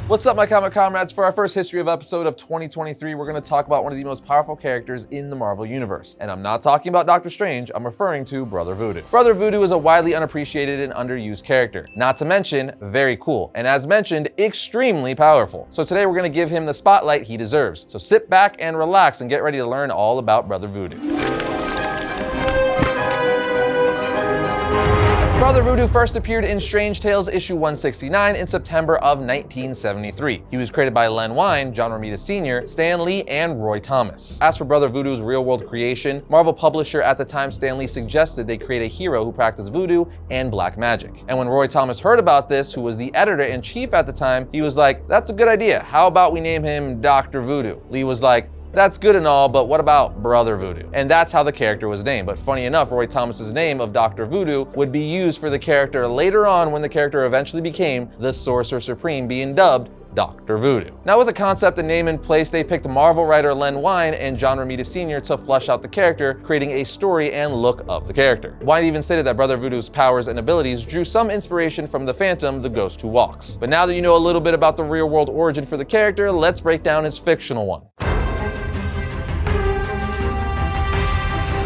What's up, my comic comrades? For our first History of episode of 2023, we're going to talk about one of the most powerful characters in the Marvel Universe. And I'm not talking about Doctor Strange, I'm referring to Brother VooDoo. Brother VooDoo is a widely unappreciated and underused character. Not to mention, very cool. And as mentioned, extremely powerful. So today we're going to give him the spotlight he deserves. So sit back and relax and get ready to learn all about Brother VooDoo. Brother VooDoo first appeared in Strange Tales issue 169 in September of 1973. He was created by Len Wein, John Romita Sr., Stan Lee, and Roy Thomas. As for Brother VooDoo's real-world creation, Marvel publisher at the time Stan Lee suggested they create a hero who practiced voodoo and black magic. And when Roy Thomas heard about this, who was the editor-in-chief at the time, he was like, "That's a good idea. How about we name him Dr. VooDoo?" Lee was like, "That's good and all, but what about Brother VooDoo?" And that's how the character was named. But funny enough, Roy Thomas's name of Dr. VooDoo would be used for the character later on when the character eventually became the Sorcerer Supreme, being dubbed Dr. VooDoo. Now, with the concept and name in place, they picked Marvel writer Len Wein and John Romita Sr. to flesh out the character, creating a story and look of the character. Wein even stated that Brother VooDoo's powers and abilities drew some inspiration from the Phantom, the ghost who walks. But now that you know a little bit about the real-world origin for the character, let's break down his fictional one.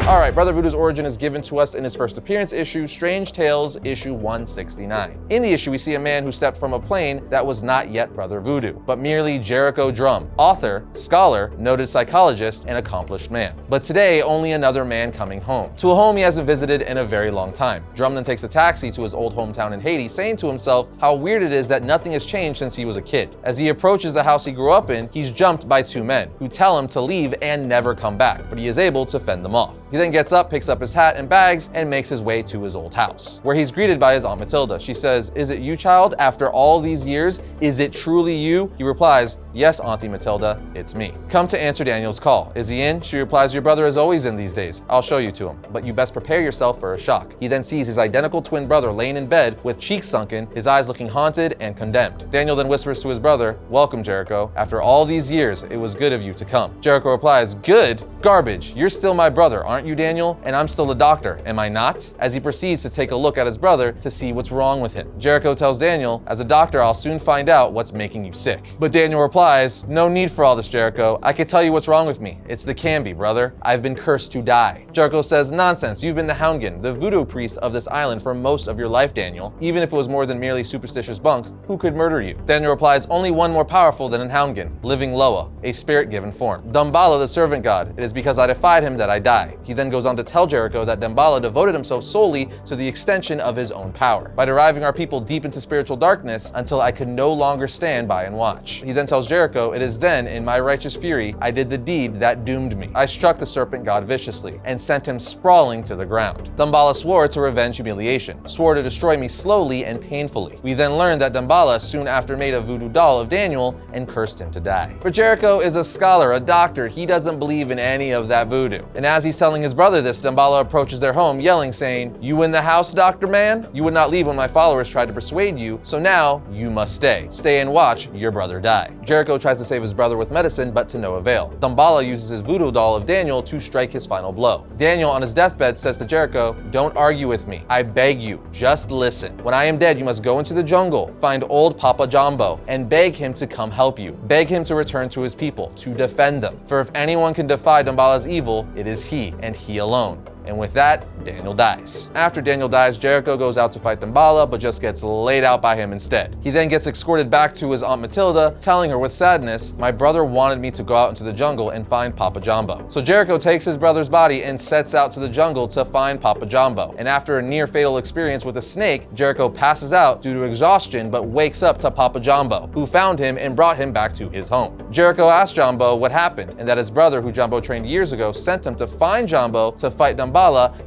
Alright, Brother VooDoo's origin is given to us in his first appearance issue, Strange Tales issue 169. In the issue, we see a man who stepped from a plane that was not yet Brother VooDoo, but merely Jericho Drumm, author, scholar, noted psychologist, and accomplished man. But today, only another man coming home, to a home he hasn't visited in a very long time. Drumm then takes a taxi to his old hometown in Haiti, saying to himself how weird it is that nothing has changed since he was a kid. As he approaches the house he grew up in, he's jumped by two men, who tell him to leave and never come back, but he is able to fend them off. He then gets up, picks up his hat and bags, and makes his way to his old house, where he's greeted by his Aunt Matilda. She says, "Is it you, child? After all these years, is it truly you?" He replies, "Yes, Auntie Matilda, it's me. Come to answer Daniel's call." "Is he in?" She replies, "Your brother is always in these days. I'll show you to him, but you best prepare yourself for a shock." He then sees his identical twin brother laying in bed with cheeks sunken, his eyes looking haunted and condemned. Daniel then whispers to his brother, "Welcome, Jericho. After all these years, it was good of you to come." Jericho replies, "Good? Garbage. You're still my brother, aren't you, Daniel? And I'm still a doctor, am I not?" As he proceeds to take a look at his brother to see what's wrong with him. Jericho tells Daniel, "As a doctor, I'll soon find out what's making you sick." But Daniel replies, "No need for all this, Jericho. I can tell you what's wrong with me. It's the Canby, brother. I've been cursed to die." Jericho says, "Nonsense. You've been the Houndgan, the voodoo priest of this island for most of your life, Daniel. Even if it was more than merely superstitious bunk, who could murder you?" Daniel replies, "Only one more powerful than a Houndgan, living Loa, a spirit-given form. Damballa, the servant god. It is because I defied him that I die." He then goes on to tell Jericho that Damballa devoted himself solely to the extension of his own power, by driving our people deep into spiritual darkness until I could no longer stand by and watch. He then tells Jericho, "It is then, in my righteous fury, I did the deed that doomed me. I struck the serpent god viciously, and sent him sprawling to the ground. Damballa swore to revenge humiliation, swore to destroy me slowly and painfully." We then learn that Damballa soon after made a voodoo doll of Daniel and cursed him to die. But Jericho is a scholar, a doctor. He doesn't believe in any of that voodoo. And as he's telling his brother this, Damballa approaches their home yelling, saying, "You in the house, Dr. Man? You would not leave when my followers tried to persuade you, so now you must stay. Stay and watch your brother die." Jericho tries to save his brother with medicine, but to no avail. Damballa uses his voodoo doll of Daniel to strike his final blow. Daniel, on his deathbed, says to Jericho, "Don't argue with me. I beg you, just listen. When I am dead, you must go into the jungle, find old Papa Jumbo, and beg him to come help you. Beg him to return to his people, to defend them. For if anyone can defy Damballa's evil, it is he, and he alone." And with that, Daniel dies. After Daniel dies, Jericho goes out to fight Damballa, but just gets laid out by him instead. He then gets escorted back to his Aunt Matilda, telling her with sadness, "My brother wanted me to go out into the jungle and find Papa Jumbo." So Jericho takes his brother's body and sets out to the jungle to find Papa Jumbo. And after a near-fatal experience with a snake, Jericho passes out due to exhaustion, but wakes up to Papa Jumbo, who found him and brought him back to his home. Jericho asks Jumbo what happened, and that his brother, who Jumbo trained years ago, sent him to find Jumbo to fight Damballa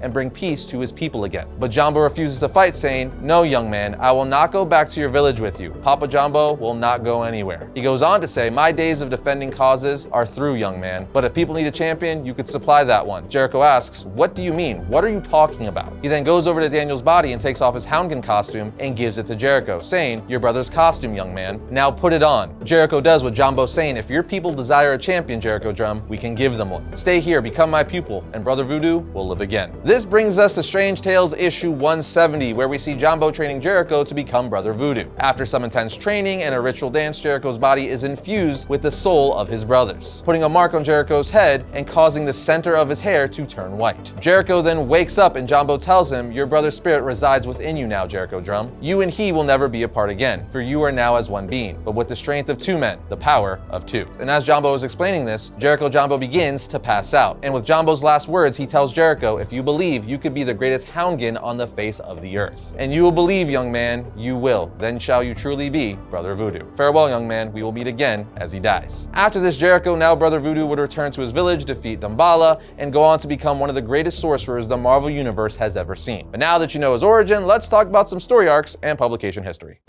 and bring peace to his people again. But Jumbo refuses to fight, saying, "No, young man, I will not go back to your village with you. Papa Jumbo will not go anywhere." He goes on to say, "My days of defending causes are through, young man, but if people need a champion, you could supply that one." Jericho asks, "What do you mean? What are you talking about?" He then goes over to Daniel's body and takes off his Houndgan costume and gives it to Jericho, saying, "Your brother's costume, young man. Now put it on." Jericho does what Jumbo's saying, "If your people desire a champion, Jericho Drumm, we can give them one. Stay here, become my pupil, and Brother VooDoo will live begin. This brings us to Strange Tales issue 170, where we see Jumbo training Jericho to become Brother VooDoo. After some intense training and a ritual dance, Jericho's body is infused with the soul of his brothers, putting a mark on Jericho's head and causing the center of his hair to turn white. Jericho then wakes up and Jumbo tells him, "Your brother's spirit resides within you now, Jericho Drum. You and he will never be apart again, for you are now as one being, but with the strength of two men, the power of two." And as Jumbo is explaining this, Jericho Jumbo begins to pass out. And with Jumbo's last words, he tells Jericho, "If you believe, you could be the greatest houndkin on the face of the earth. And you will believe, young man, you will. Then shall you truly be Brother VooDoo. Farewell, young man, we will meet again," as he dies. After this, Jericho, now Brother VooDoo, would return to his village, defeat Damballa, and go on to become one of the greatest sorcerers the Marvel Universe has ever seen. But now that you know his origin, let's talk about some story arcs and publication history.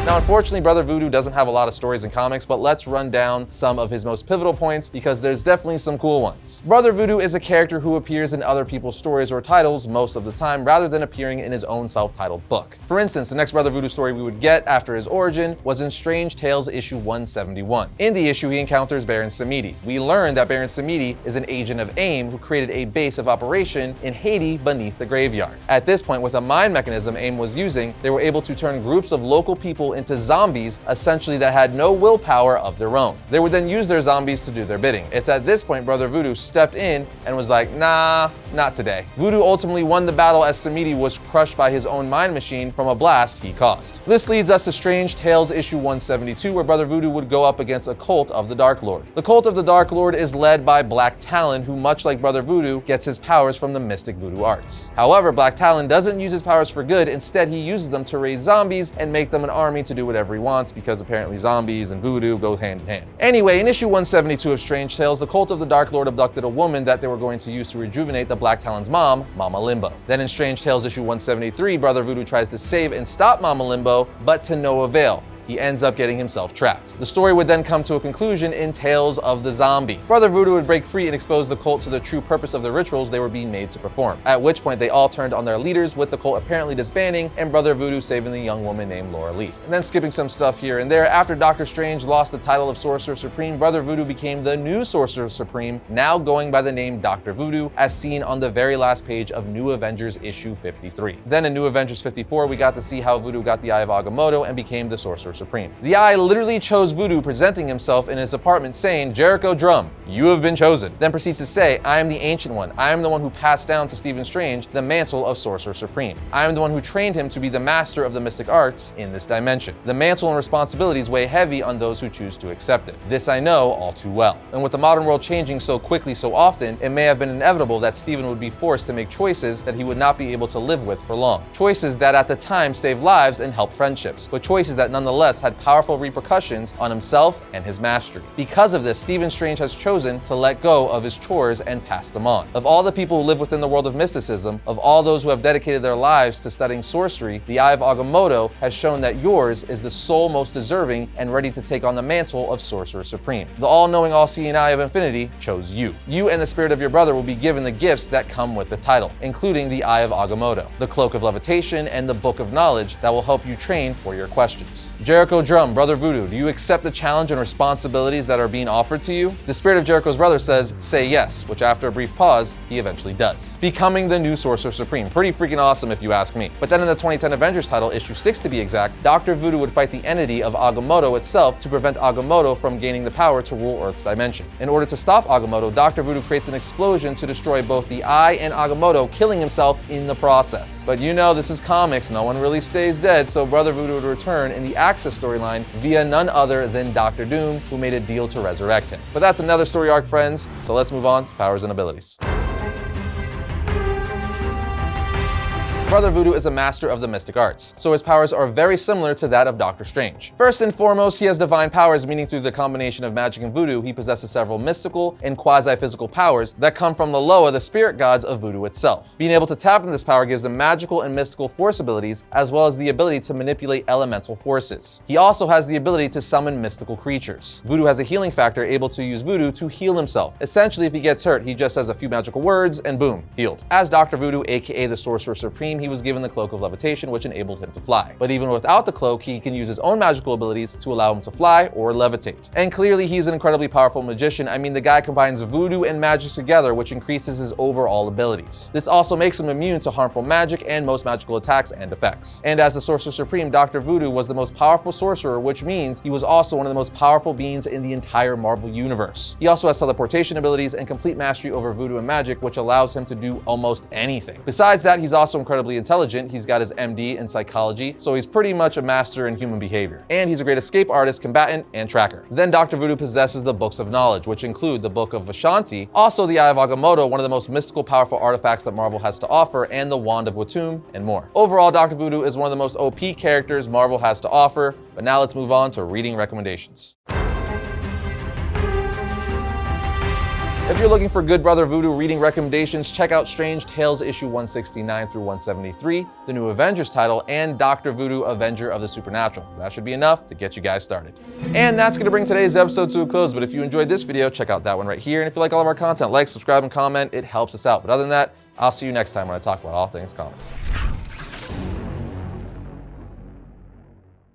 Now, unfortunately, Brother VooDoo doesn't have a lot of stories in comics, but let's run down some of his most pivotal points because there's definitely some cool ones. Brother VooDoo is a character who appears in other people's stories or titles most of the time rather than appearing in his own self-titled book. For instance, the next Brother VooDoo story we would get after his origin was in Strange Tales issue 171. In the issue, he encounters Baron Samedi. We learn that Baron Samedi is an agent of AIM who created a base of operation in Haiti beneath the graveyard. At this point, with a mind mechanism AIM was using, they were able to turn groups of local people into zombies, essentially, that had no willpower of their own. They would then use their zombies to do their bidding. It's at this point Brother VooDoo stepped in and was like, "Nah, not today." VooDoo ultimately won the battle as Samedi was crushed by his own mind machine from a blast he caused. This leads us to Strange Tales issue 172, where Brother VooDoo would go up against a cult of the Dark Lord. The cult of the Dark Lord is led by Black Talon, who, much like Brother VooDoo, gets his powers from the mystic voodoo arts. However, Black Talon doesn't use his powers for good. Instead, he uses them to raise zombies and make them an army to do whatever he wants, because apparently zombies and voodoo go hand in hand. Anyway, in issue 172 of Strange Tales, the cult of the Dark Lord abducted a woman that they were going to use to rejuvenate the Black Talon's mom, Mama Limbo. Then in Strange Tales issue 173, Brother VooDoo tries to save and stop Mama Limbo, but to no avail. He ends up getting himself trapped. The story would then come to a conclusion in Tales of the Zombie. Brother VooDoo would break free and expose the cult to the true purpose of the rituals they were being made to perform, at which point they all turned on their leaders, with the cult apparently disbanding and Brother VooDoo saving the young woman named Laura Lee. And then skipping some stuff here and there, after Doctor Strange lost the title of Sorcerer Supreme, Brother VooDoo became the new Sorcerer Supreme, now going by the name Dr. VooDoo, as seen on the very last page of New Avengers issue 53. Then in New Avengers 54, we got to see how VooDoo got the Eye of Agamotto and became the Sorcerer Supreme. The Eye literally chose VooDoo, presenting himself in his apartment saying, "Jericho Drum, you have been chosen." Then proceeds to say, "I am the Ancient One. I am the one who passed down to Stephen Strange the mantle of Sorcerer Supreme. I am the one who trained him to be the master of the mystic arts in this dimension. The mantle and responsibilities weigh heavy on those who choose to accept it. This I know all too well." And with the modern world changing so quickly so often, it may have been inevitable that Stephen would be forced to make choices that he would not be able to live with for long. Choices that at the time saved lives and helped friendships, but choices that nonetheless had powerful repercussions on himself and his mastery. Because of this, Stephen Strange has chosen to let go of his chores and pass them on. Of all the people who live within the world of mysticism, of all those who have dedicated their lives to studying sorcery, the Eye of Agamotto has shown that yours is the sole most deserving and ready to take on the mantle of Sorcerer Supreme. The all-knowing, all-seeing Eye of Infinity chose you. You and the spirit of your brother will be given the gifts that come with the title, including the Eye of Agamotto, the Cloak of Levitation, and the Book of Knowledge that will help you train for your questions. Jericho Drum, Brother VooDoo, do you accept the challenge and responsibilities that are being offered to you? The spirit of Jericho's brother says, "Say yes," which after a brief pause, he eventually does, becoming the new Sorcerer Supreme. Pretty freaking awesome if you ask me. But then in the 2010 Avengers title, issue 6 to be exact, Dr. VooDoo would fight the entity of Agamotto itself to prevent Agamotto from gaining the power to rule Earth's dimension. In order to stop Agamotto, Dr. VooDoo creates an explosion to destroy both the Eye and Agamotto, killing himself in the process. But you know, this is comics, no one really stays dead, so Brother VooDoo would return in the Axis storyline via none other than Doctor Doom, who made a deal to resurrect him. But that's another story arc, friends, so let's move on to powers and abilities. Brother VooDoo is a master of the mystic arts, so his powers are very similar to that of Doctor Strange. First and foremost, he has divine powers, meaning through the combination of magic and voodoo, he possesses several mystical and quasi-physical powers that come from the Loa, the spirit gods of voodoo itself. Being able to tap into this power gives him magical and mystical force abilities, as well as the ability to manipulate elemental forces. He also has the ability to summon mystical creatures. Voodoo has a healing factor, able to use voodoo to heal himself. Essentially, if he gets hurt, he just says a few magical words and boom, healed. As Dr. VooDoo, aka the Sorcerer Supreme, he was given the Cloak of Levitation, which enabled him to fly. But even without the cloak, he can use his own magical abilities to allow him to fly or levitate. And clearly he's an incredibly powerful magician. I mean, the guy combines voodoo and magic together, which increases his overall abilities. This also makes him immune to harmful magic and most magical attacks and effects. And as the Sorcerer Supreme, Dr. Voodoo was the most powerful sorcerer, which means he was also one of the most powerful beings in the entire Marvel Universe. He also has teleportation abilities and complete mastery over voodoo and magic, which allows him to do almost anything. Besides that, he's also incredibly intelligent. He's got his MD in psychology, so he's pretty much a master in human behavior. And he's a great escape artist, combatant, and tracker. Then Dr. Voodoo possesses the Books of Knowledge, which include the Book of Vishanti, also the Eye of Agamotto, one of the most mystical, powerful artifacts that Marvel has to offer, and the Wand of Watum, and more. Overall, Dr. Voodoo is one of the most OP characters Marvel has to offer, but now let's move on to reading recommendations. If you're looking for good Brother Voodoo reading recommendations, check out Strange Tales issue 169 through 173, the new Avengers title, and Dr. Voodoo, Avenger of the Supernatural. That should be enough to get you guys started. And that's going to bring today's episode to a close, but if you enjoyed this video, check out that one right here. And if you like all of our content, like, subscribe, and comment. It helps us out. But other than that, I'll see you next time when I talk about all things comics.